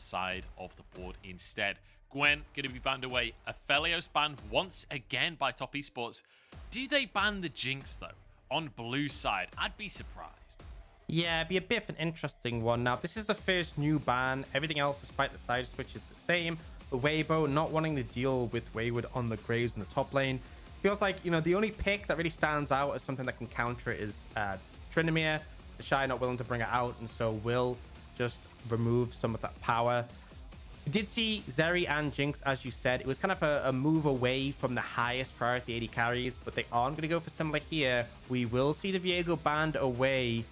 side of the board instead. Gwen going to be banned away. Aphelios banned once again by Top Esports. Do they ban the Jinx, though, on blue side? I'd be surprised. Yeah, it'd be a bit of an interesting one. Now, this is the first new ban. Everything else, despite the side switch, is the same. But Weibo not wanting to deal with Wayward on the Graves in the top lane. Feels like, you know, the only pick that really stands out as something that can counter it is tryndamere. TheShy not willing to bring it out, and so will just remove some of that power. We did see Zeri and Jinx, as you said. It was kind of a move away from the highest priority AD carries, but they aren't going to go for similar here. We will see the Veigar banned away,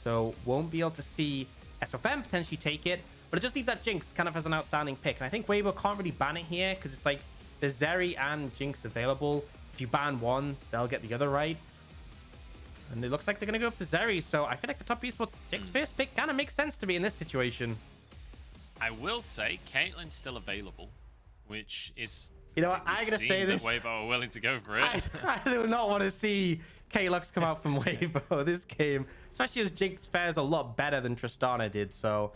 so won't be able to see SofM potentially take it, but it just leaves that Jinx kind of as an outstanding pick. And I think Weibo can't really ban it here because it's like there's Zeri and Jinx available. If you ban one, they'll get the other right. And it looks like they're going to go for the Zeri. So I feel like the Top Esports Jinx first pick kind of makes sense to me in this situation. I will say Caitlyn's still available, which is... You know what? I'm going to say this. Weibo are willing to go for it. I do not want to see K-Lux come out from Weibo this game, especially as Jinx fares a lot better than Tristana did. So,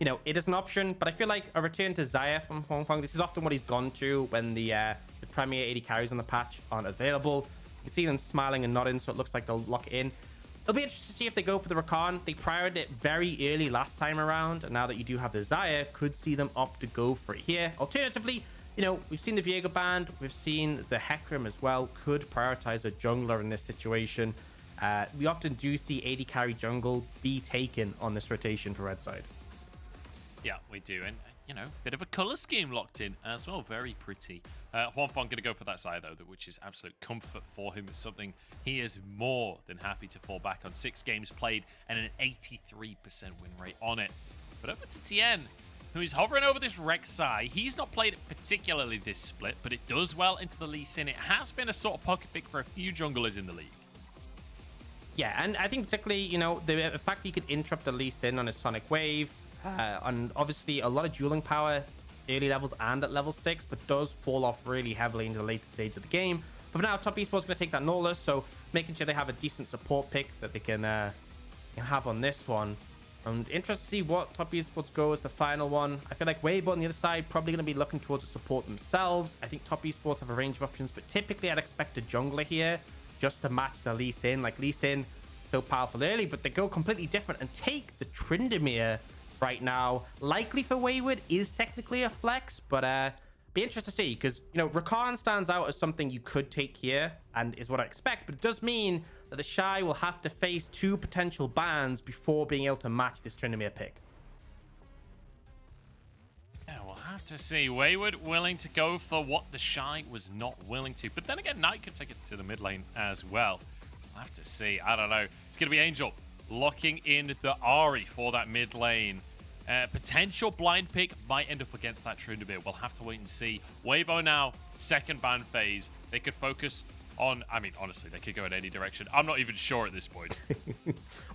you know, it is an option, but I feel like a return to Xayah from Huanfeng, this is often what he's gone to when the premier 80 carries on the patch aren't available. You can see them smiling and nodding, so it looks like they'll lock it in. It'll be interesting to see if they go for the Rakan. They prioritized it very early last time around, and now that you do have the Xayah, could see them opt to go for it here. Alternatively, you know, we've seen the Veigar banned, we've seen the Hecarim as well, could prioritize a jungler in this situation. We often do see AD carry jungle be taken on this rotation for red side. Yeah, we do. And, you know, bit of a color scheme locked in as well. Very pretty. Huanfeng going to go for that side, though, which is absolute comfort for him. It's something he is more than happy to fall back on. 6 games played and an 83% win rate on it. But over to Tian, who is hovering over this Rek'Sai. He's not played it particularly this split, but it does well into the Lee Sin. It has been a sort of pocket pick for a few junglers in the league. Yeah, and I think particularly, you know, the fact that you could interrupt the Lee Sin on his Sonic Wave, and obviously a lot of dueling power early levels and at level 6, but does fall off really heavily in the later stage of the game. But for now, Top Esports going to take that Nautilus, so making sure they have a decent support pick that they can have on this one. And interested to see what Top Esports go as the final one. I feel like Weibo on the other side probably going to be looking towards the support themselves. I think Top Esports have a range of options, but typically I'd expect a jungler here just to match the Lee Sin. Like Lee Sin, so powerful early, but they go completely different and take the tryndamere right now. Likely for Wayward is technically a flex, but be interested to see, because, you know, Rakan stands out as something you could take here and is what I expect, but it does mean that the TheShy will have to face 2 potential bans before being able to match this tryndamere pick. Yeah, we'll have to see. Wayward willing to go for what the TheShy was not willing to, but then again, Knight could take it to the mid lane as well. We'll have to see. I don't know. It's going to be Angel locking in the Ahri for that mid lane. Potential blind pick might end up against that tryndamere. We'll have to wait and see. Weibo now, second ban phase. They could focus on, I mean, honestly, they could go in any direction. I'm not even sure at this point.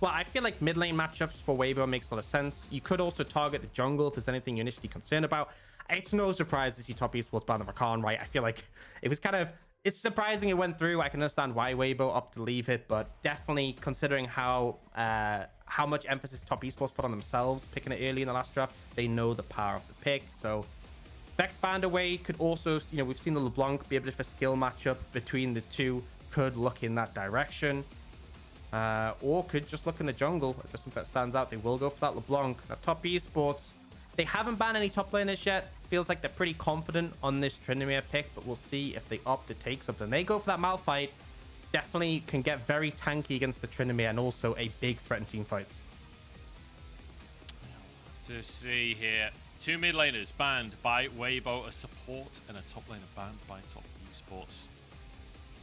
Well, I feel like mid lane matchups for Weibo makes a lot of sense. You could also target the jungle if there's anything you're initially concerned about. It's no surprise to see Top Esports ban the Rakan, right? I feel like it was kind of, it's surprising it went through. I can understand why Weibo opted to leave it, but definitely considering how much emphasis Top Esports put on themselves picking it early in the last draft, they know the power of the pick. So Vex band away could also, you know, we've seen the LeBlanc be a bit of a skill matchup between the two, could look in that direction, or could just look in the jungle. I just think that stands out. They will go for that LeBlanc. Now Top Esports, they haven't banned any top laners yet. Feels like they're pretty confident on this tryndamere pick, but we'll see if they opt to take something. They go for that Malphite. Definitely can get very tanky against the tryndamere and also a big threat in team fights. To see here, 2 mid laners banned by Weibo, a support and a top laner banned by Top Esports.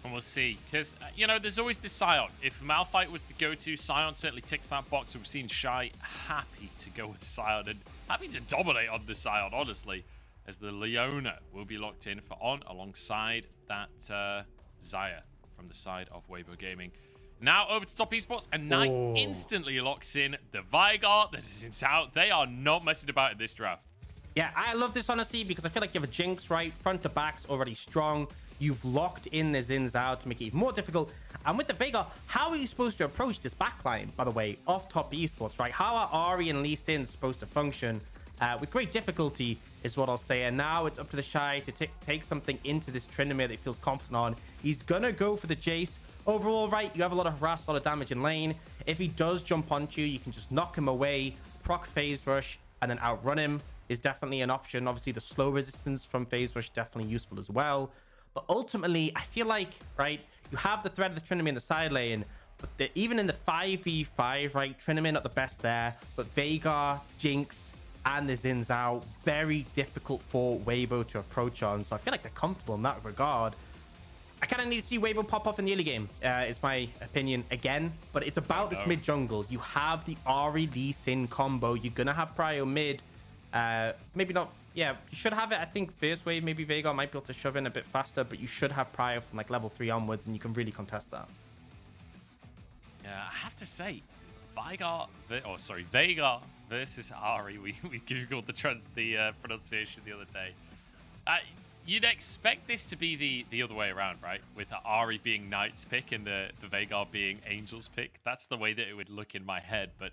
And we'll see, because, you know, there's always this Sion. If Malphite was the go-to, Sion certainly ticks that box. We've seen Shy happy to go with Sion and happy to dominate on the Sion, honestly, as the Leona will be locked in for on alongside that Xayah from the side of Weibo Gaming. Now over to Top Esports, and Knight instantly locks in the Veigar. This is in Zhao. They are not messing about in this draft. Yeah, I love this, honestly, because I feel like you have a Jinx, right? Front to back's already strong. You've locked in the Xin Zhao to make it even more difficult. And with the Veigar, how are you supposed to approach this backline, by the way, off Top Esports, right? How are Ahri and Lee Sin supposed to function? with great difficulty is what I'll say. And now it's up to TheShy to take something into this tryndamere that he feels confident on. He's gonna go for the Jace. Overall, right, you have a lot of harass, a lot of damage in lane. If he does jump onto you, you can just knock him away, proc phase rush, and then outrun him is definitely an option. Obviously, the slow resistance from phase rush definitely useful as well. But ultimately, I feel like, right, you have the threat of the tryndamere in the side lane, but even in the 5v5, right, tryndamere not the best there, but Veigar, Jinx, and the Zhao, very difficult for Weibo to approach on. So I feel like they're comfortable in that regard. I kind of need to see Weibo pop off in the early game, is my opinion again. But it's about this mid jungle. You have the Ahri Lee Sin combo. You're going to have prio mid. Maybe not. Yeah, you should have it. I think first wave, maybe Veigar might be able to shove in a bit faster. But you should have prio from like level 3 onwards. And you can really contest that. Yeah, I have to say, Veigar versus Ahri. We googled the pronunciation the other day. You'd expect this to be the other way around, right? With Ahri being Knight's pick and the Veigar being Angel's pick. That's the way that it would look in my head. But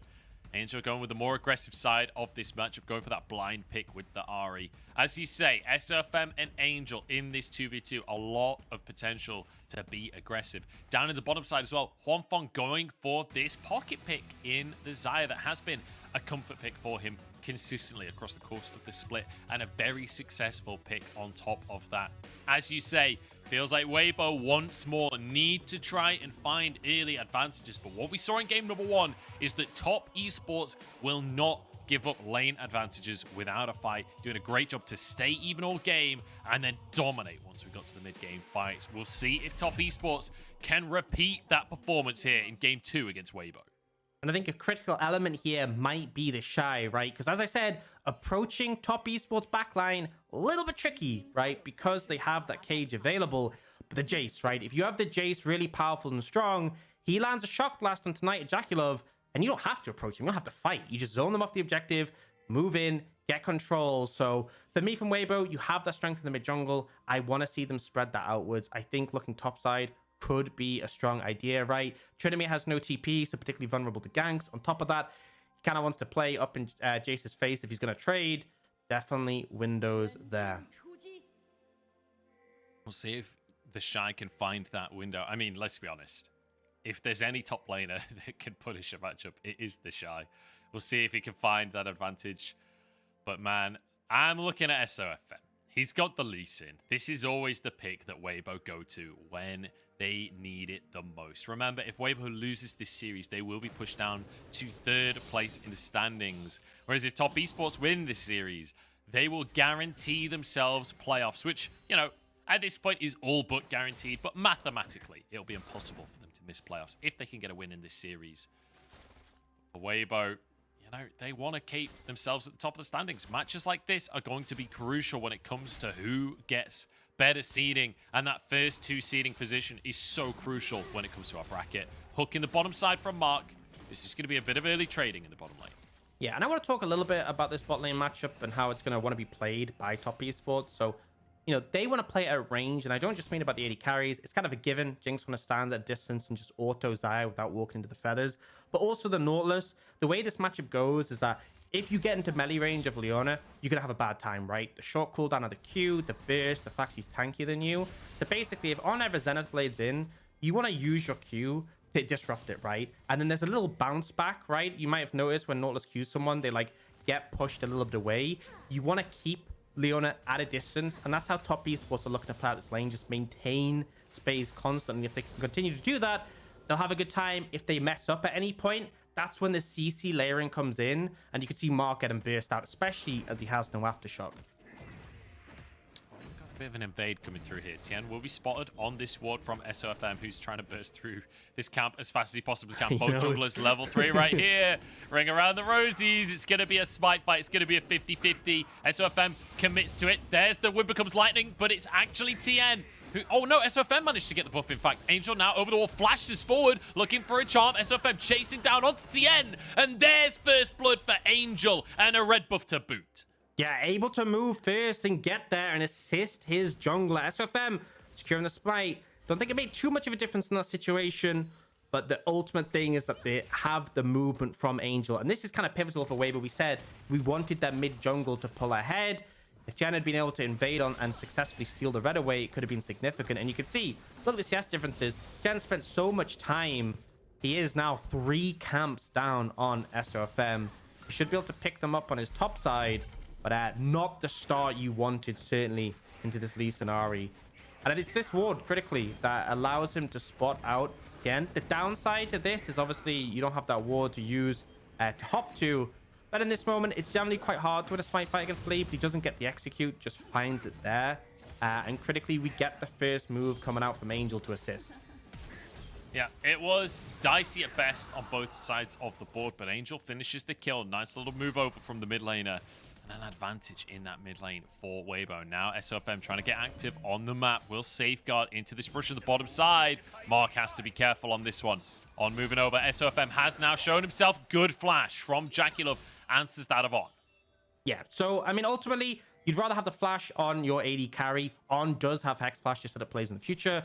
Angel going with the more aggressive side of this matchup, going for that blind pick with the Ahri. As you say, SofM and Angel in this 2v2, a lot of potential to be aggressive. Down in the bottom side as well, Huanfeng going for this pocket pick in the Xayah that has been a comfort pick for him consistently across the course of the split, and a very successful pick on top of that. As you say, feels like Weibo once more need to try and find early advantages, but what we saw in game number 1 is that top esports will not give up lane advantages without a fight, doing a great job to stay even all game and then dominate once we got to the mid-game fights. We'll see if top esports can repeat that performance here in game 2 against Weibo. And I think a critical element here might be TheShy, right? Because as I said, approaching top esports backline, a little bit tricky, right? Because they have that cage available. But the Jace, right? If you have the Jace really powerful and strong, he lands a shock blast on tonight at JackeyLove, and you don't have to approach him. You don't have to fight. You just zone them off the objective, move in, get control. So for me from Weibo, you have that strength in the mid jungle. I want to see them spread that outwards. I think looking topside could be a strong idea, right? tryndamere has no TP, so particularly vulnerable to ganks. On top of that, he kind of wants to play up in Jace's face if he's going to trade. Definitely windows there. We'll see if TheShy can find that window. I mean, let's be honest. If there's any top laner that can punish a matchup, it is TheShy. We'll see if he can find that advantage. But man, I'm looking at SofM. He's got the Lee Sin. This is always the pick that Weibo go to when they need it the most. Remember, if Weibo loses this series, they will be pushed down to 3rd place in the standings. Whereas if top esports win this series, they will guarantee themselves playoffs, which, you know, at this point is all but guaranteed. But mathematically, it'll be impossible for them to miss playoffs if they can get a win in this series. For Weibo, they want to keep themselves at the top of the standings. Matches like this are going to be crucial when it comes to who gets better seeding, and that first 2 seeding position is so crucial when it comes to our bracket. Hook in the bottom side from Mark. This is going to be a bit of early trading in the bottom lane. Yeah, and I want to talk a little bit about this bot lane matchup and how it's going to want to be played by top esports. So, you know, they want to play at range, and I don't just mean about the AD carries. It's kind of a given. Jinx want to stand at distance and just auto Xayah without walking into the feathers. But also the Nautilus, the way this matchup goes is that if you get into melee range of Leona, you're going to have a bad time, right? The short cooldown of the Q, the burst, the fact she's tankier than you. So basically, if on ever Zenith Blades in, you want to use your Q to disrupt it, right? And then there's a little bounce back, right? You might have noticed when Nautilus Qs someone, they like get pushed a little bit away. You want to keep Leona at a distance, and that's how top esports are looking to play out this lane. Just maintain space constantly. If they can continue to do that, they'll have a good time. If they mess up at any point, that's when the CC layering comes in, and you can see Mark get him burst out, especially as he has no aftershock. We've got a bit of an invade coming through here. Tian will be spotted on this ward from SofM, who's trying to burst through this camp as fast as he possibly can. Both junglers level 3 right here. Ring around the rosies. It's going to be a smite fight. It's going to be a 50-50. SofM commits to it. There's the wind becomes lightning, but it's actually Tian. Oh no, SofM managed to get the buff. In fact, Angel now over the wall flashes forward, looking for a charm. SofM chasing down onto Tian, and there's first blood for Angel and a red buff to boot. Yeah, able to move first and get there and assist his jungler. SofM securing the smite. Don't think it made too much of a difference in that situation. But the ultimate thing is that they have the movement from Angel. And this is kind of pivotal for Weibo. We said we wanted that mid jungle to pull ahead. If Tian had been able to invade on and successfully steal the red away, it could have been significant. And you can see, look at the CS differences. Tian spent so much time. He is now 3 camps down on SofM. He should be able to pick them up on his top side, but not the start you wanted, certainly, into this Lee scenario. And it's this ward, critically, that allows him to spot out Tian. The downside to this is obviously you don't have that ward to use to hop to. But in this moment, it's generally quite hard to win a smite fight against Lee. He doesn't get the execute, just finds it there. And critically, we get the first move coming out from Angel to assist. Yeah, it was dicey at best on both sides of the board, but Angel finishes the kill. Nice little move over from the mid laner. And an advantage in that mid lane for Weibo. Now SofM trying to get active on the map. Will safeguard into this brush on the bottom side. Mark has to be careful on this one. On moving over, SofM has now shown himself. Good flash from JackeyLove. Answers that of On. Yeah, so, I mean, ultimately, you'd rather have the flash on your AD carry. On does have Hex Flash just so that it plays in the future.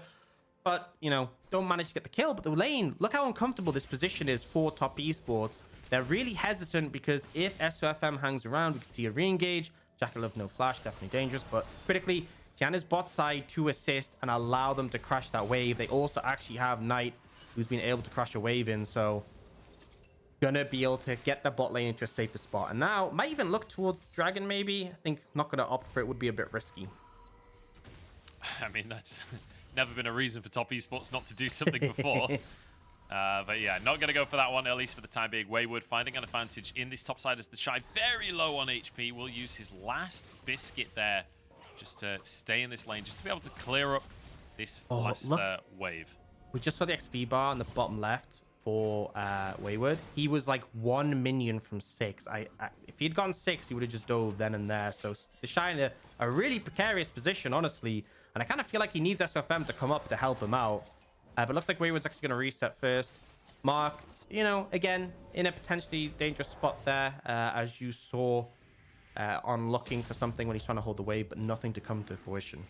But, you know, don't manage to get the kill. But the lane, look how uncomfortable this position is for top esports. They're really hesitant because if SofM hangs around, we can see a re-engage. JackeyLove, no flash, definitely dangerous. But critically, Tian is bot side to assist and allow them to crash that wave. They also actually have Knight, who's been able to crash a wave in. So, gonna be able to get the bot lane into a safer spot. And now, might even look towards Dragon, maybe. I think not gonna opt for it would be a bit risky. I mean, that's never been a reason for top esports not to do something before. But yeah, not going to go for that one, at least for the time being. Wayward finding an advantage in this top side as TheShy very low on HP. Will use his last biscuit there just to stay in this lane, just to be able to clear up this last wave. We just saw the XP bar on the bottom left for Wayward. He was like 1 minion from 6. If he'd gone 6, he would have just dove then and there. So TheShy in a really precarious position, honestly. And I kind of feel like he needs SofM to come up to help him out. But looks like Wayward's actually going to reset first. Mark, you know, again, in a potentially dangerous spot there, as you saw on looking for something when he's trying to hold the wave, but nothing to come to fruition.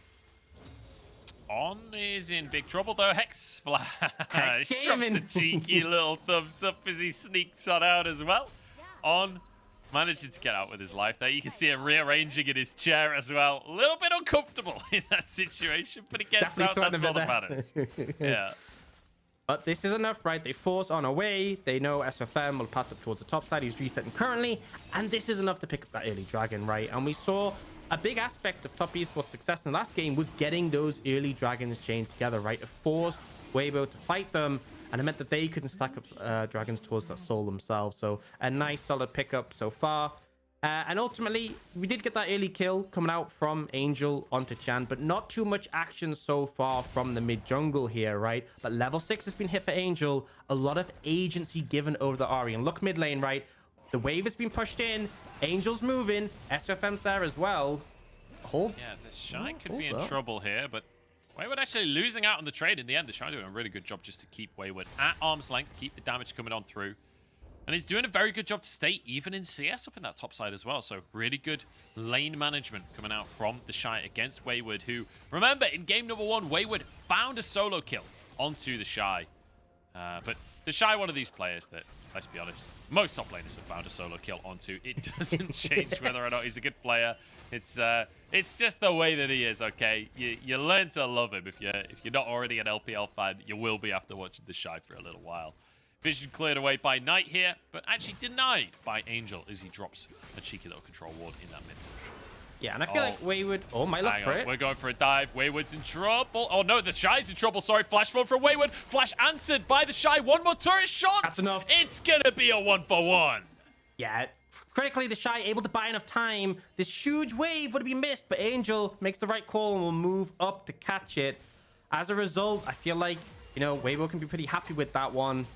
On is in big trouble, though. Hex Flash Hex drops a cheeky little thumbs up as he sneaks on out as well. On managing to get out with his life there. You can see him rearranging in his chair as well. A little bit uncomfortable in that situation, but he gets out. That's all that matters. Yeah. But this is enough, right? They force On away. They know SofM will path up towards the top side. He's resetting currently. And this is enough to pick up that early dragon, right? And we saw a big aspect of top esports success in the last game was getting those early dragons chained together, right? It forced Weibo to fight them. And it meant that they couldn't stack up dragons towards that soul themselves. So a nice solid pickup so far. And ultimately, we did get that early kill coming out from Angel onto Tian. But not too much action so far from the mid jungle here, right? But level 6 has been hit for Angel. A lot of agency given over the Ahri. And look mid lane, right? The wave has been pushed in. Angel's moving. SofM's there as well. Yeah, TheShy could be in trouble here, but Wayward actually losing out on the trade in the end. TheShy doing a really good job just to keep Wayward at arm's length, keep the damage coming on through. And he's doing a very good job to stay even in CS up in that top side as well. So really good lane management coming out from TheShy against Wayward, who, remember, in game number 1, Wayward found a solo kill onto TheShy. But TheShy, one of these players that, let's be honest, most top laners have found a solo kill onto. It doesn't change whether or not he's a good player. It's just the way that he is, okay? You learn to love him. If you're not already an LPL fan, you will be after watching TheShy for a little while. Vision cleared away by Knight here, but actually denied by Angel as he drops a cheeky little control ward in that mid. Yeah, and I feel like Wayward... Oh, might look for it. We're going for a dive. Wayward's in trouble. Oh, no, TheShy's in trouble. Sorry, flash forward from Wayward. Flash answered by TheShy. One more turret shot. That's enough. It's going to be a 1-for-1. Yeah, critically, TheShy able to buy enough time. This huge wave would have been missed, but Angel makes the right call and will move up to catch it. As a result, I feel like, you know, Weibo can be pretty happy with that one.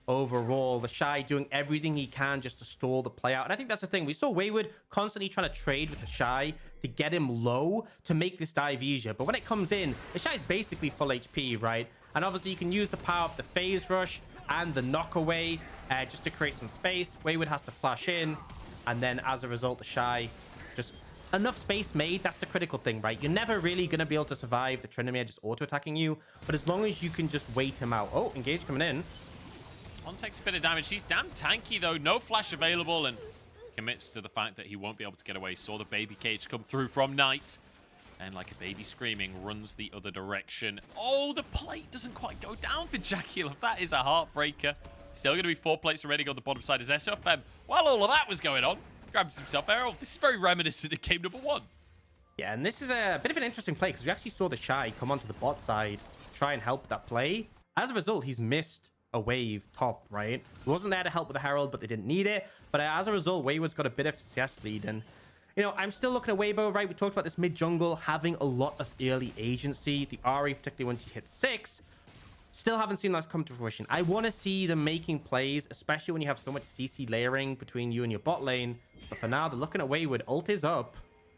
Overall, TheShy doing everything he can just to stall the play out. And I think that's the thing. We saw Wayward constantly trying to trade with TheShy to get him low to make this dive easier. But when it comes in, TheShy is basically full HP, right? And obviously you can use the power of the phase rush and the knockaway just to create some space. Wayward has to flash in. And then as a result, TheShy just enough space made. That's the critical thing, right? You're never really going to be able to survive the tryndamere just auto-attacking you. But as long as you can just wait him out. Oh, engage coming in. On takes a bit of damage. He's damn tanky, though. No flash available, and commits to the fact that he won't be able to get away. Saw the baby cage come through from Knight. And like a baby screaming, runs the other direction. Oh, the plate doesn't quite go down for JackeyLove. That is a heartbreaker. Still going to be 4 plates remaining on the bottom side as SofM. While all of that was going on, grabs himself arrow. This is very reminiscent of game number 1. Yeah, and this is a bit of an interesting play because we actually saw TheShy come onto the bot side to try and help that play. As a result, he's missed a wave top, right? He wasn't there to help with the Herald, but they didn't need it. But as a result, Wayward's got a bit of a CS lead. And, you know, I'm still looking at Weibo, right? We talked about this mid-jungle having a lot of early agency. The Ahri, particularly once you hit 6, still haven't seen that come to fruition. I want to see them making plays, especially when you have so much CC layering between you and your bot lane. But for now, they're looking at Wayward. Ult is up.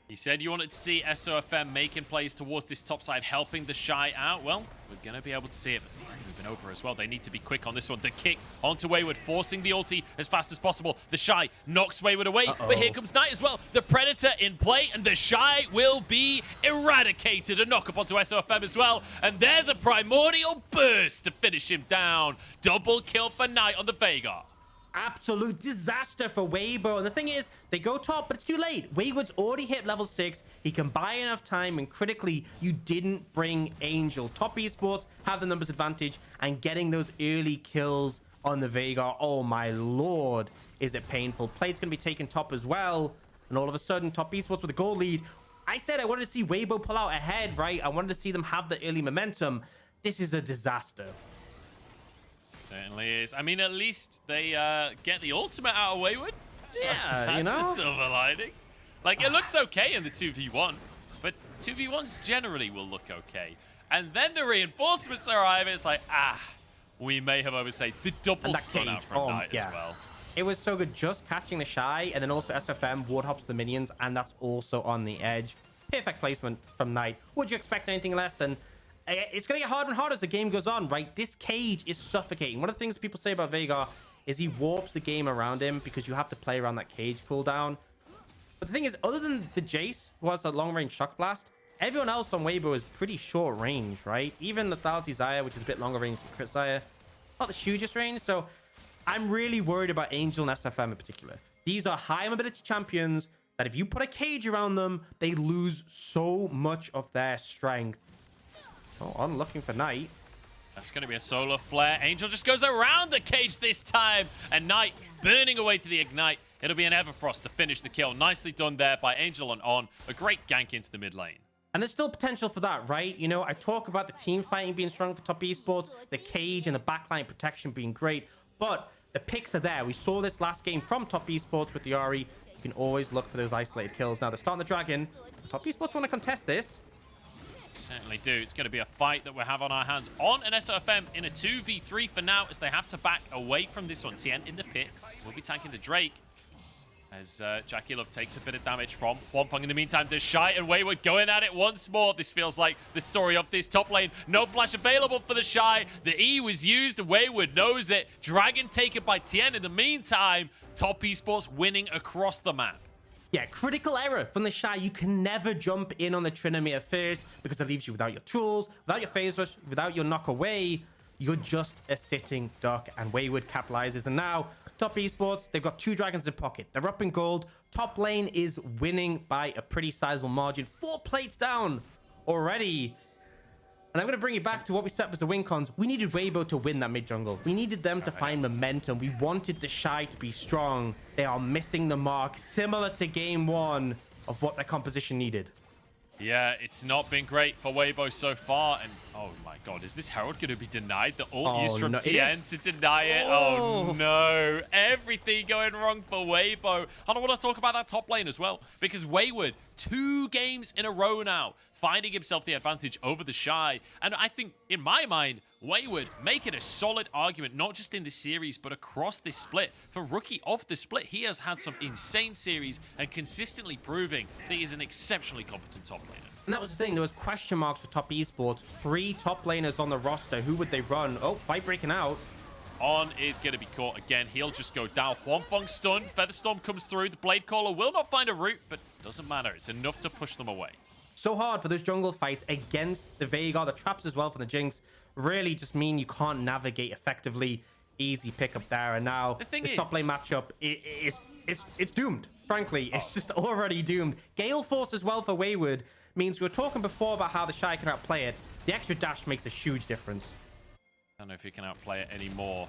He said you wanted to see SofM making plays towards this top side, helping TheShy out. Well, we're going to be able to see it, but Tian moving over as well. They need to be quick on this one. The kick onto Wayward, forcing the ulti as fast as possible. TheShy knocks Wayward away, but here comes Knight as well. The Predator in play, and TheShy will be eradicated. A knock up onto SofM as well, and there's a primordial burst to finish him down. Double kill for Knight on the Veigar. Absolute disaster for Weibo. And the thing is, they go top, but it's too late. Wayward's already hit level 6. He can buy enough time, and critically, you didn't bring Angel. Top Esports have the numbers advantage, and getting those early kills on the Veigar, oh my lord, is it painful. Play's going to be taken top as well, and all of a sudden, Top Esports with a goal lead. I said I wanted to see Weibo pull out ahead, right? I wanted to see them have the early momentum. This is a disaster. Certainly is. I mean, at least they get the ultimate out of Wayward. So Yeah, that's you know? a silver lining. Like, it looks okay in the 2v1, but 2v1s generally will look okay. And then the reinforcements arrive. It's like, we may have overstayed. The double stun out from Knight as well. It was so good just catching TheShy, and then also SofM ward hops the minions, and that's also on the edge. Perfect placement from Knight. Would you expect anything less? And it's going to get harder and harder as the game goes on, right? This cage is suffocating. One of the things people say about Veigar is he warps the game around him because you have to play around that cage cooldown. But the thing is, other than the Jace, who has a long-range shock blast, everyone else on Weibo is pretty short range, right? Even the Xayah, which is a bit longer range than Xayah, not the hugest range. So I'm really worried about Angel and SofM in particular. These are high mobility champions that if you put a cage around them, they lose so much of their strength. Oh, I'm looking for Knight. That's going to be a solar flare. Angel just goes around the cage this time. And Knight burning away to the ignite. It'll be an Everfrost to finish the kill. Nicely done there by Angel and On. A great gank into the mid lane. And there's still potential for that, right? You know, I talk about the team fighting being strong for Top Esports, the cage and the backline protection being great, but the picks are there. We saw this last game from Top Esports with the Ahri. You can always look for those isolated kills. Now, they're starting the Dragon. Top Esports want to contest this. Certainly do. It's going to be a fight that we have on our hands. On an SofM in a 2v3 for now, as they have to back away from this one. Tian in the pit will be tanking the Drake as JackeyLove takes a bit of damage from Huanfeng. In the meantime, TheShy and Wayward going at it once more. This feels like the story of this top lane. No flash available for TheShy. The E was used. Wayward knows it. Dragon taken by Tian. In the meantime, Top Esports winning across the map. Yeah, critical error from TheShy. You can never jump in on the tryndamere first because it leaves you without your tools, without your phase rush, without your knock away. You're just a sitting duck, and Wayward capitalizes. And now, Top Esports, they've got 2 dragons in pocket. They're up in gold. Top lane is winning by a pretty sizable margin. 4 plates down already. And I'm going to bring you back to what we set up as the win cons. We needed Weibo to win that mid jungle. We needed them to find momentum. We wanted TheShy to be strong. They are missing the mark, similar to game 1 of what their composition needed. Yeah, it's not been great for Weibo so far. And oh my god, is this Herald going to be denied? The ult used from Tian to deny it. Oh no, everything going wrong for Weibo. And I want to talk about that top lane as well, because Wayward, 2 games in a row now, finding himself the advantage over TheShy. And I think, in my mind, Wayward making a solid argument, not just in this series, but across this split. For Rookie of the Split, he has had some insane series and consistently proving that he is an exceptionally competent top laner. And that was the thing. There was question marks for Top Esports. 3 top laners on the roster. Who would they run? Oh, fight breaking out. On is going to be caught again. He'll just go down. Huanfeng stunned. Featherstorm comes through. The Blade Caller will not find a route, but doesn't matter. It's enough to push them away. So hard for those jungle fights against the Veigar. The traps as well for the Jinx really just mean you can't navigate effectively. Easy pickup there. And now this top lane matchup it's doomed. Frankly, it's just already doomed. Gale Force as well for Wayward means we were talking before about how TheShy can outplay it. The extra dash makes a huge difference. I don't know if he can outplay it anymore.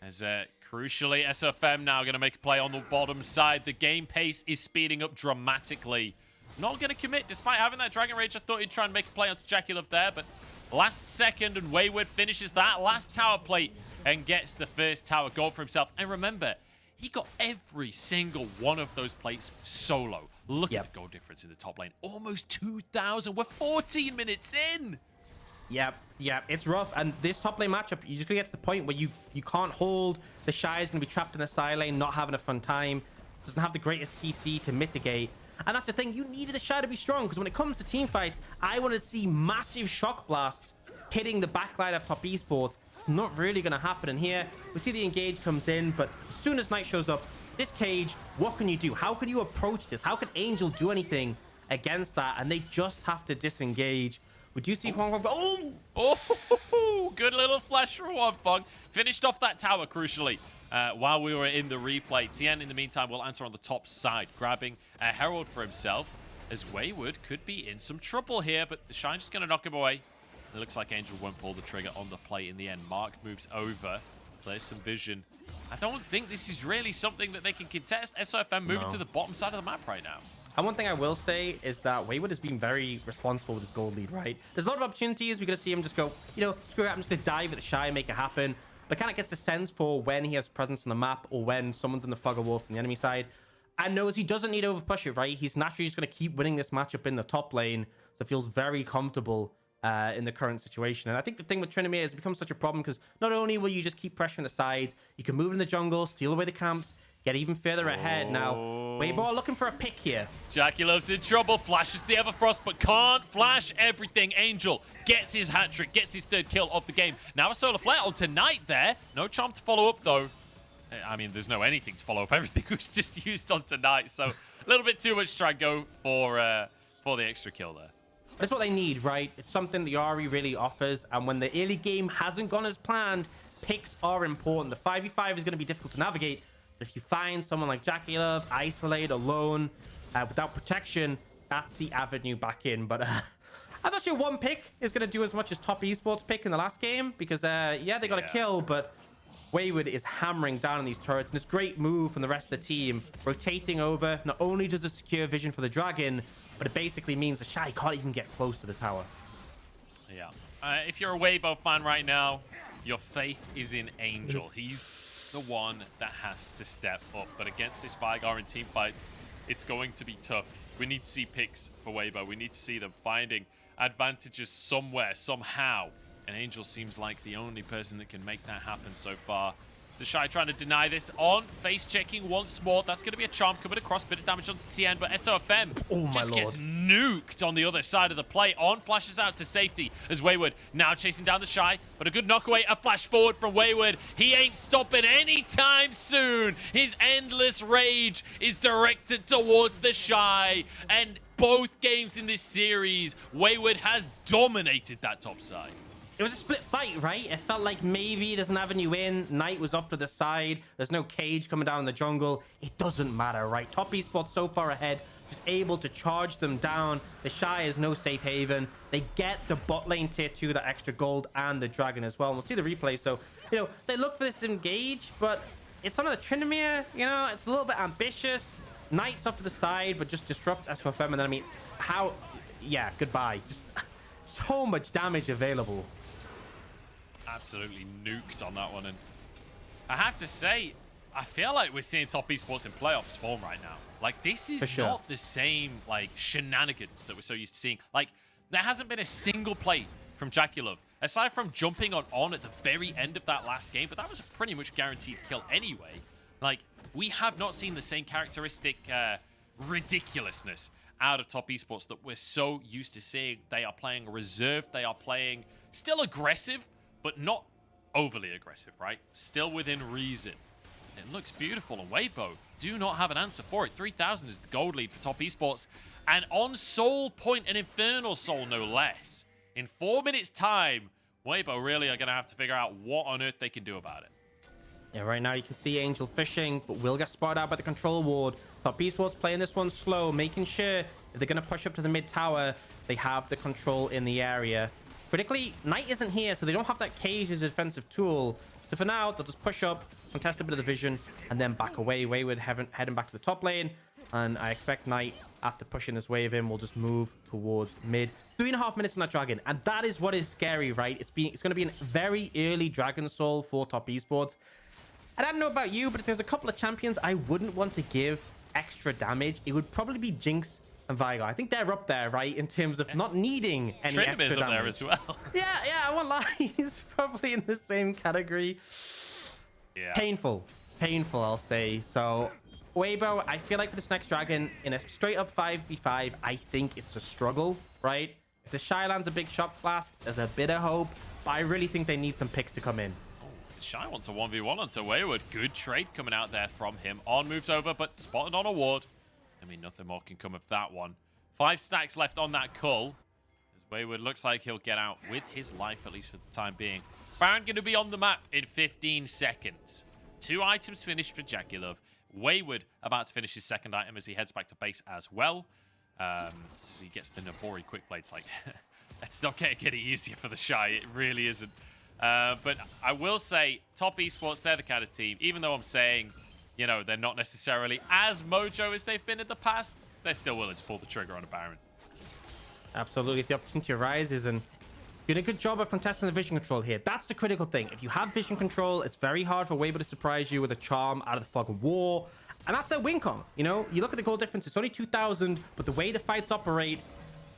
As crucially, SofM now going to make a play on the bottom side. The game pace is speeding up dramatically. Not going to commit, despite having that Dragon Rage. I thought he'd try and make a play onto JackeyLove there, but last second, and Wayward finishes that last tower plate and gets the first tower goal for himself. And remember, he got every single one of those plates solo. Look at the goal difference in the top lane. Almost 2,000. We're 14 minutes in. Yep, it's rough. And this top lane matchup, you just gonna get to the point where you can't hold. TheShy is gonna be trapped in a side lane, not having a fun time. Doesn't have the greatest CC to mitigate. And that's the thing, you needed TheShy to be strong, because when it comes to team fights, I wanted to see massive shock blasts hitting the backline of top esports. It's not really gonna happen. And here, we see the engage comes in, but as soon as Knight shows up, this cage, what can you do? How can you approach this? How can Angel do anything against that? And they just have to disengage. Would you see Huanfeng? Oh, good little flash from Huanfeng. Finished off that tower, crucially, while we were in the replay. Tian, in the meantime, will answer on the top side, grabbing a Herald for himself, as Wayward could be in some trouble here, but TheShy just going to knock him away. It looks like Angel won't pull the trigger on the play in the end. Mark moves over. There's some vision. I don't think this is really something that they can contest. SofM moving to the bottom side of the map right now. And one thing I will say is that Wayward has been very responsible with his gold lead, right? There's a lot of opportunities. We're going to see him just go, you know, screw it, I'm just going to dive at TheShy and make it happen. But kind of gets a sense for when he has presence on the map or when someone's in the fog of war from the enemy side. And knows he doesn't need to overpush it, right? He's naturally just going to keep winning this matchup in the top lane. So feels very comfortable in the current situation. And I think the thing with tryndamere is it becomes such a problem because not only will you just keep pressuring the sides, you can move in the jungle, steal away the camps, get even further ahead. Now, Weibo are looking for a pick here. JackeyLove's in trouble. Flashes the Everfrost, but can't flash everything. Angel gets his hat trick, gets his third kill of the game. Now a solar flare onto Knight there. No charm to follow up, though. I mean, there's no anything to follow up. Everything was just used onto Knight, so a little bit too much to try and go for the extra kill there. That's what they need, right? It's something the Ahri really offers, and when the early game hasn't gone as planned, picks are important. The 5v5 is going to be difficult to navigate. If you find someone like JackeyLove, isolate, alone, without protection, that's the avenue back in. But I'm not sure one pick is going to do as much as top esports pick in the last game, because, yeah, they got a kill, but Wayward is hammering down on these turrets, and it's a great move from the rest of the team. Rotating over, not only does it secure vision for the dragon, but it basically means TheShy can't even get close to the tower. Yeah. If you're a Weibo fan right now, your faith is in Angel. He's the one that has to step up. But against this Veigar in team fights, it's going to be tough. We need to see picks for Weibo. We need to see them finding advantages somewhere, somehow. And Angel seems like the only person that can make that happen so far. TheShy trying to deny this on. Face checking once more. That's going to be a charm coming across. Bit of damage onto Tian, but SofM just gets nuked on the other side of the play. On flashes out to safety as Wayward now chasing down TheShy, but a good knockaway, a flash forward from Wayward. He ain't stopping anytime soon. His endless rage is directed towards TheShy, and both games in this series, Wayward has dominated that top side. It was a split fight, right? It felt like maybe there's an avenue in. Knight was off to the side. There's no cage coming down in the jungle. It doesn't matter, right? Top esports so far ahead, just able to charge them down. TheShy is no safe haven. They get the bot lane tier 2, the extra gold, and the dragon as well. And we'll see the replay. So, you know, they look for this engage, but it's on the tryndamere. You know, it's a little bit ambitious. Knight's off to the side, but just disrupt SofM. And then, I mean, how... Yeah, goodbye. Just so much damage available. Absolutely nuked on that one. And I have to say, I feel like we're seeing top esports in playoffs form right now. Like, this is not the same, like, shenanigans that we're so used to seeing. Like, there hasn't been a single play from JackeyLove, aside from jumping on at the very end of that last game, but that was a pretty much guaranteed kill anyway. Like, we have not seen the same characteristic ridiculousness out of top esports that we're so used to seeing. They are playing reserved. They are playing still aggressive, but not overly aggressive, right? Still within reason. It looks beautiful, and Weibo do not have an answer for it. 3,000 is the gold lead for top esports. And on Soul Point, an Infernal Soul, no less. In 4 minutes' time, Weibo really are going to have to figure out what on earth they can do about it. Yeah, right now you can see Angel fishing, but will get spotted out by the control ward. Top Esports playing this one slow, making sure if they're going to push up to the mid tower, they have the control in the area. Critically, Knight isn't here, so they don't have that cage as a defensive tool. So for now, they'll just push up, contest a bit of the vision, and then back away. Wayward heading back to the top lane. And I expect Knight, after pushing this wave in, will just move towards mid. 3.5 minutes on that dragon. And that is what is scary, right? It's going to be a very early Dragon Soul for Top Esports. And I don't know about you, but if there's a couple of champions I wouldn't want to give extra damage, it would probably be Jinx and Veigar. I think they're up there, right, in terms of not needing any extra damage. Up there as well. Yeah, I won't lie. He's probably in the same category. Yeah. Painful, I'll say. So, Weibo, I feel like for this next dragon, in a straight-up 5v5, I think it's a struggle, right? If TheShy lands a big shot blast, there's a bit of hope, but I really think they need some picks to come in. TheShy wants a 1v1 onto Wayward. Good trade coming out there from him. On moves over, but spotted on a ward. I mean, nothing more can come of that one. 5 stacks left on that cull. As Wayward looks like he'll get out with his life, at least for the time being. Baron going to be on the map in 15 seconds. 2 items finished for JackeyLove. Wayward about to finish his second item as he heads back to base as well. As he gets the Nabori quick blades. Like, it's not getting any easier for TheShy. It really isn't. But I will say, Top Esports, they're the kind of team, even though I'm saying, you know, they're not necessarily as mojo as they've been in the past, they're still willing to pull the trigger on a Baron. Absolutely. If the opportunity arises, and doing a good job of contesting the vision control here. That's the critical thing. If you have vision control, it's very hard for Weibo to surprise you with a charm out of the fog of war. And that's their win con. You know, you look at the goal difference, it's only 2,000, but the way the fights operate,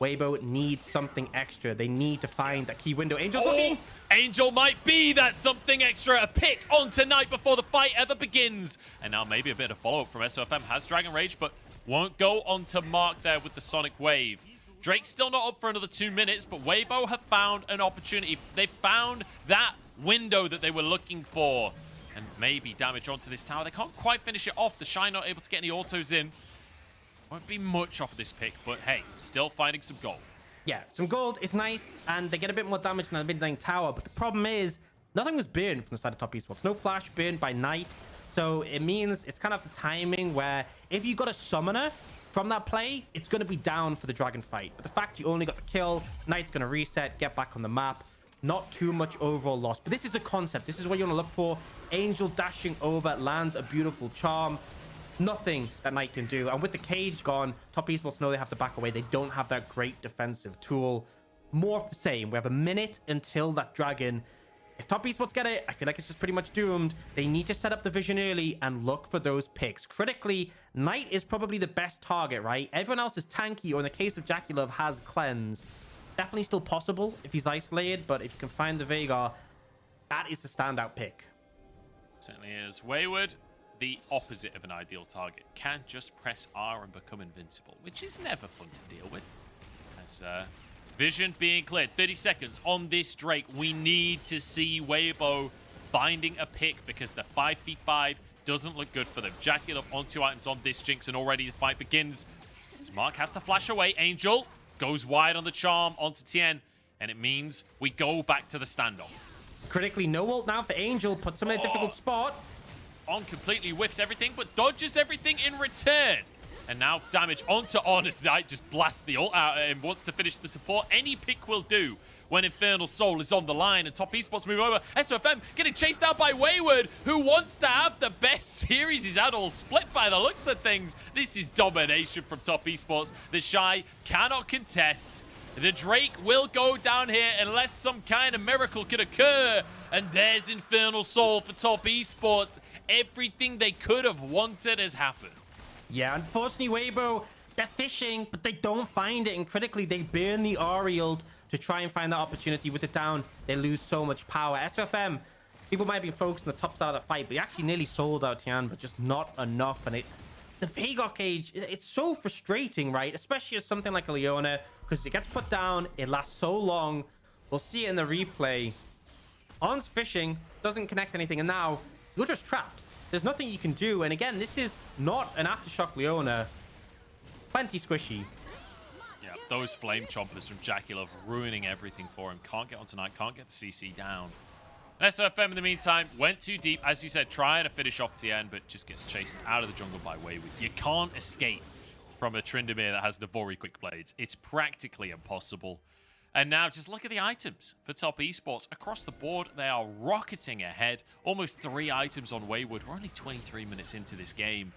Weibo needs something extra. They need to find that key window. Angel's looking. Angel might be that something extra. A pick on tonight before the fight ever begins. And now maybe a bit of follow-up from SofM. Has Dragon Rage, but won't go on to Mark there with the Sonic Wave. Drake's still not up for another 2 minutes, but Weibo have found an opportunity. They found that window that they were looking for. And maybe damage onto this tower. They can't quite finish it off. TheShy not able to get any autos in. Won't be much off of this pick, but hey, still finding some gold. Yeah, some gold is nice, and they get a bit more damage than the mid-lane tower, but the problem is, nothing was burned from the side of Top Esports. No flash burned by Knight, so it means it's kind of the timing where if you got a summoner from that play, it's going to be down for the dragon fight. But the fact you only got the kill, Knight's going to reset, get back on the map. Not too much overall loss, but this is the concept. This is what you want to look for. Angel dashing over, lands a beautiful charm. Nothing that Knight can do. And with the cage gone, Top Esports know they have to back away. They don't have that great defensive tool. More of the same. We have a minute until that dragon. If Top Esports get it, I feel like it's just pretty much doomed. They need to set up the vision early and look for those picks. Critically, Knight is probably the best target, right? Everyone else is tanky, or in the case of JackeyLove, has cleanse. Definitely still possible if he's isolated, but if you can find the Veigar, that is the standout pick. Certainly is. Wayward, the opposite of an ideal target, can just press R and become invincible, which is never fun to deal with. As vision being cleared, 30 seconds on this Drake. We need to see Weibo finding a pick because the 5v5 doesn't look good for them. JackeyLove on 2 items on this Jinx, and already the fight begins. As Mark has to flash away. Angel goes wide on the charm onto Tian, and it means we go back to the standoff. Critically, no ult now for Angel. Puts him in a difficult spot. On completely whiffs everything, but dodges everything in return. And now damage onto On as Knight just blasts the ult out at him, wants to finish the support. Any pick will do when Infernal Soul is on the line, and Top Esports move over. SofM getting chased out by Wayward, who wants to have the best series he's had all split by the looks of things. This is domination from Top Esports. TheShy cannot contest. The Drake will go down here unless some kind of miracle could occur. And there's Infernal Soul for Top Esports. Everything they could have wanted has happened. Yeah, unfortunately, Weibo, they're fishing, but they don't find it. And critically, they burn the Ariel to try and find that opportunity. With it down, they lose so much power. SofM, people might be focused on the top side of the fight, but they actually nearly sold out Tian, but just not enough. And the Veigar cage, it's so frustrating, right? Especially as something like a Leona, because it gets put down, it lasts so long. We'll see it in the replay. On's fishing, doesn't connect anything, and now you're just trapped. There's nothing you can do. And again, this is not an Aftershock Leona. Plenty squishy. Yeah, those flame chompers from JackeyLove ruining everything for him. Can't get on tonight, can't get the CC down. And SofM in the meantime went too deep, as you said, trying to finish off Tian, but just gets chased out of the jungle by Wayward. You can't escape from a Tryndamere that has Navori quick blades. It's practically impossible. And now just look at the items for top esports. Across the board, they are rocketing ahead. Almost 3 items on Wayward. We're only 23 minutes into this game.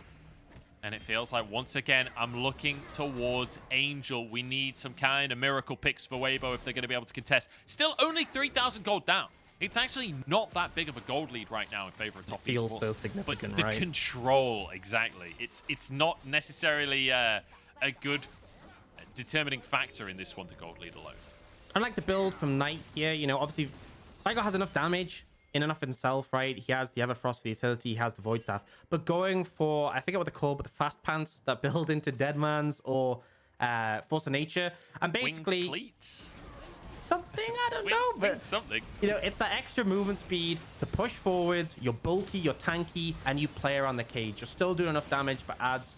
And it feels like, once again, I'm looking towards Angel. We need some kind of miracle picks for Weibo if they're going to be able to contest. Still only 3,000 gold down. It's actually not that big of a gold lead right now in favor of top esports. Feels so significant, but the control, exactly. It's not necessarily a good determining factor in this one, the gold lead alone. I like the build from Knight here. You know, obviously, Veigar has enough damage in and of himself, right? He has the Everfrost for the utility, he has the Void Staff. But going for, I forget what they're called, but the fast pants that build into Deadman's or Force of Nature. And basically... Winged cleats? Something, I don't know, but something. You know, it's that extra movement speed to push forwards. You're bulky, you're tanky, and you play around the cage. You're still doing enough damage, but adds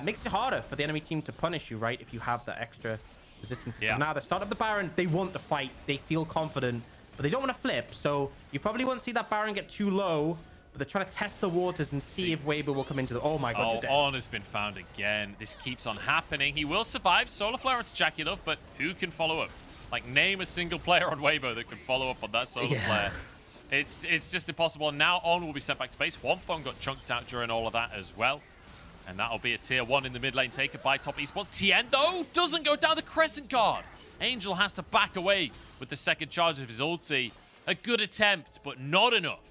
makes it harder for the enemy team to punish you, right? If you have that extra resistance. Yeah. Now, the start of the Baron, they want the fight. They feel confident, but they don't want to flip. So you probably won't see that Baron get too low, but they're trying to test the waters and see if Weibo will come into the... Oh my god, On has been found again. This keeps on happening. He will survive. Solar Flare onto JackeyLove, but who can follow up? Like, name a single player on Weibo that can follow up on that Solar Flare. It's just impossible. And now On will be sent back to base. Huanfeng got chunked out during all of that as well. And that'll be a tier 1 in the mid lane taken by top esports. Tian, though, doesn't go down the Crescent Guard. Angel has to back away with the second charge of his ulti. A good attempt, but not enough.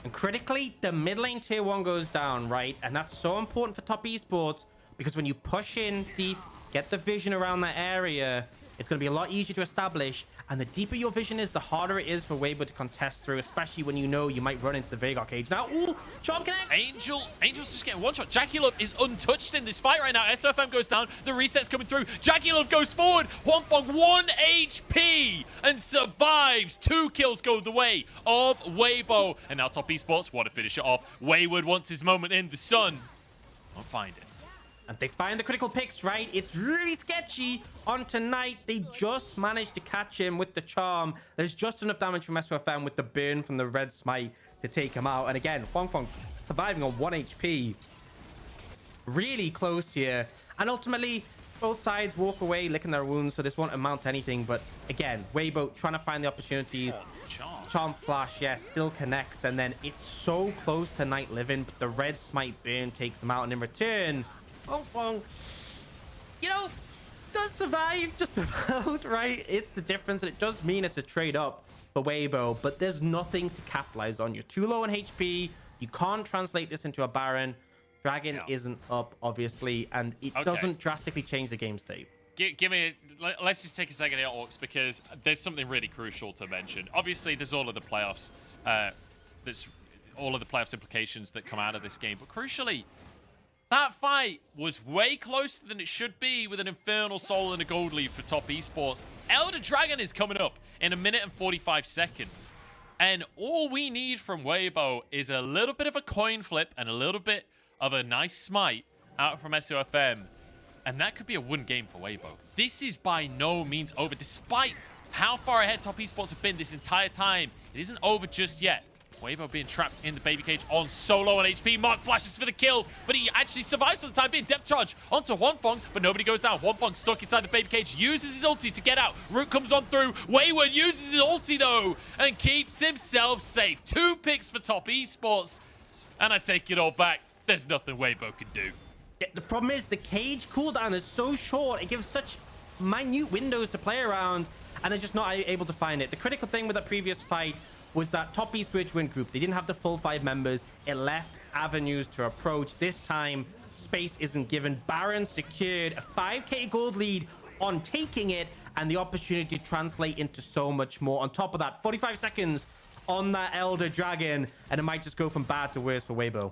And critically, the mid lane tier 1 goes down, right? And that's so important for top esports because when you push in deep, get the vision around that area, it's going to be a lot easier to establish. And the deeper your vision is, the harder it is for Weibo to contest through, especially when you know you might run into the Veigar cage. Now, ooh, Charm connects. Angel's just getting one shot. JackeyLove is untouched in this fight right now. SofM goes down. The reset's coming through. JackeyLove goes forward. Huanfeng 1 HP and survives. 2 kills go the way of Weibo. And now top esports want to finish it off. Wayward wants his moment in the sun. Won't find it. And they find the critical picks, right? It's really sketchy on tonight. They just managed to catch him with the charm. There's just enough damage from SofM with the burn from the red smite to take him out. And again, Huanfeng surviving on 1 HP. Really close here. And ultimately, both sides walk away licking their wounds, so this won't amount to anything. But again, Weibo trying to find the opportunities. Charm flash, yes, still connects. And then it's so close to Night Living, but the red smite burn takes him out. And in return... Huanfeng, you know, does survive just about, right? It's the difference, and it does mean it's a trade up for Weibo, but there's nothing to capitalize on. You're too low on HP. You can't translate this into a Baron. Dragon isn't up, obviously, and it doesn't drastically change the game state. Let's just take a second here, Orcs, because there's something really crucial to mention. Obviously, there's all of the playoffs. There's all of the playoffs implications that come out of this game, but crucially, that fight was way closer than it should be with an Infernal Soul and a gold lead for top esports. Elder Dragon is coming up in 1 minute and 45 seconds. And all we need from Weibo is a little bit of a coin flip and a little bit of a nice smite out from SofM. And that could be a win game for Weibo. This is by no means over. Despite how far ahead top esports have been this entire time, it isn't over just yet. Weibo being trapped in the baby cage on solo on HP. Mark flashes for the kill, but he actually survives for the time being. Depth charge onto Huanfeng, but nobody goes down. Huanfeng stuck inside the baby cage, uses his ulti to get out. Root comes on through. Wayward uses his ulti though, and keeps himself safe. 2 picks for top esports, and I take it all back. There's nothing Weibo can do. Yeah, the problem is the cage cooldown is so short. It gives such minute windows to play around, and they're just not able to find it. The critical thing with that previous fight was that top esports win group. They didn't have the full 5 members. It left avenues to approach. This time, space isn't given. Baron secured a 5k gold lead on taking it, and the opportunity to translate into so much more. On top of that, 45 seconds on that Elder Dragon, and it might just go from bad to worse for Weibo.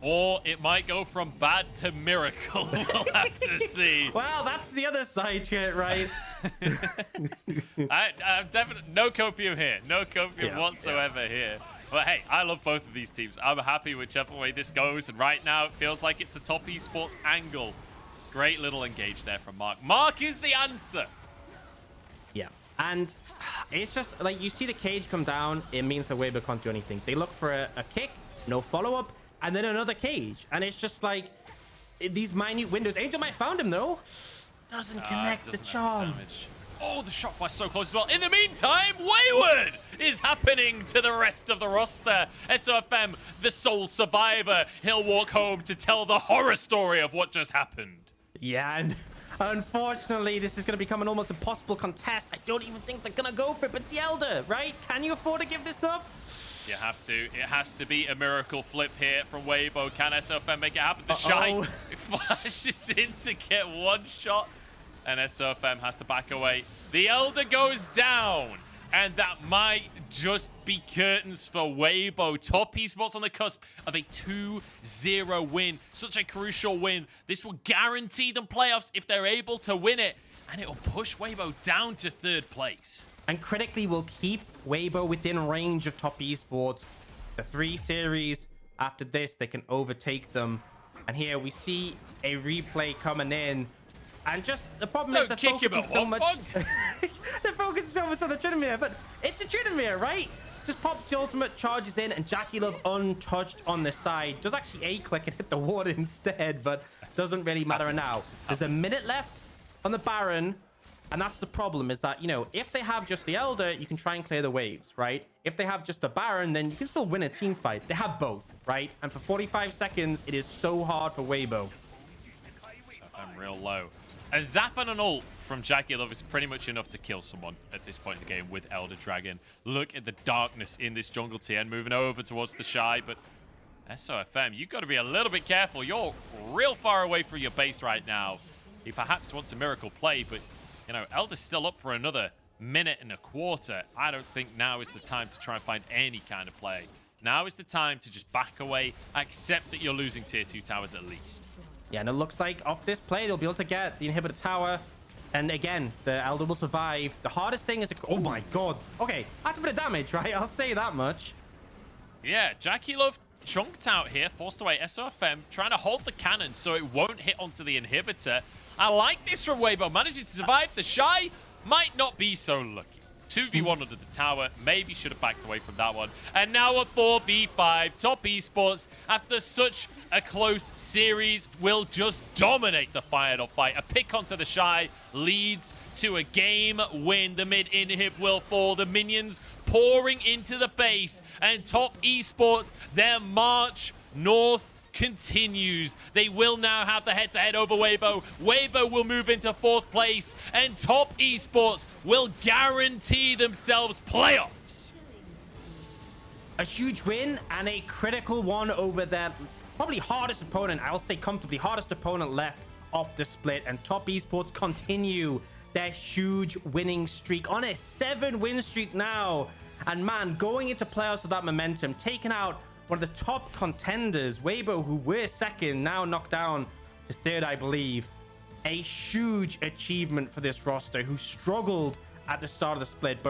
Or it might go from bad to miracle. We'll have to see. Well, that's the other side to it, right? I'm definitely no copium here. No copium whatsoever here. But hey, I love both of these teams. I'm happy whichever way this goes. And right now, it feels like it's a top esports angle. Great little engage there from Mark. Mark is the answer. Yeah. And It's just like you see the cage come down, it means that Weibo can't do anything. They look for a kick, no follow-up, and then another cage. And it's just like these minute windows. Angel might found him though. Doesn't connect the charm. Oh, the shot was so close as well. In the meantime, Wayward is happening to the rest of the roster. SofM, the sole survivor. He'll walk home to tell the horror story of what just happened. Yeah, and unfortunately, this is going to become an almost impossible contest. I don't even think they're going to go for it, but it's the Elder, right? Can you afford to give this up? You have to. It has to be a miracle flip here from Weibo. Can SofM make it happen? TheShy flashes in to get one shot, and SofM has to back away. The Elder goes down, and that might just be curtains for Weibo. Top Esports on the cusp of a 2-0 win. Such a crucial win. This will guarantee them playoffs if they're able to win it, and it will push Weibo down to 3rd place. And critically will keep Weibo within range of Top Esports. The 3 series after this, they can overtake them. And here we see a replay coming in. And just the problem is they're focusing so much. They're focusing so much on the tryndamere, but it's a tryndamere, right? Just pops the ultimate, charges in, and JackeyLove untouched on the side. Does actually A-click and hit the ward instead, but doesn't really matter now. There's a minute left on the Baron. And that's the problem, is that, you know, if they have just the Elder, you can try and clear the waves, right? If they have just the Baron, then you can still win a team fight. They have both, right? And for 45 seconds, it is so hard for Weibo. SofM real low. A zap and an ult from JackeyLove is pretty much enough to kill someone at this point in the game with Elder Dragon. Look at the darkness in this jungle. Tian moving over towards TheShy, but SofM, you've got to be a little bit careful. You're real far away from your base right now. He perhaps wants a miracle play, but you know, Elder's still up for another minute and a quarter. I don't think now is the time to try and find any kind of play. Now is the time to just back away, accept that you're losing tier 2 towers at least. Yeah, and it looks like off this play, they'll be able to get the inhibitor tower. And again, the Elder will survive. The hardest thing is to... Oh my god. Okay, that's a bit of damage, right? I'll say that much. Yeah, JackeyLove chunked out here, forced away SofM, trying to hold the cannon so it won't hit onto the inhibitor. I like this from Weibo. Managing to survive. TheShy might not be so lucky. 2v1 under the tower. Maybe should have backed away from that one. And now a 4v5. Top Esports, after such a close series, will just dominate the final fight. A pick onto TheShy leads to a game win. The mid inhib will fall. The minions pouring into the base. And Top Esports, their march north continues. They will now have the head-to-head over Weibo. Weibo will move into 4th place, and Top Esports will guarantee themselves playoffs. A huge win and a critical one over their probably hardest opponent. I'll say comfortably hardest opponent left off the split, and Top Esports continue their huge winning streak on a 7-win streak now. And man, going into playoffs with that momentum, taking out one of the top contenders, Weibo, who were 2nd, now knocked down to 3rd, I believe. A huge achievement for this roster, who struggled at the start of the split, but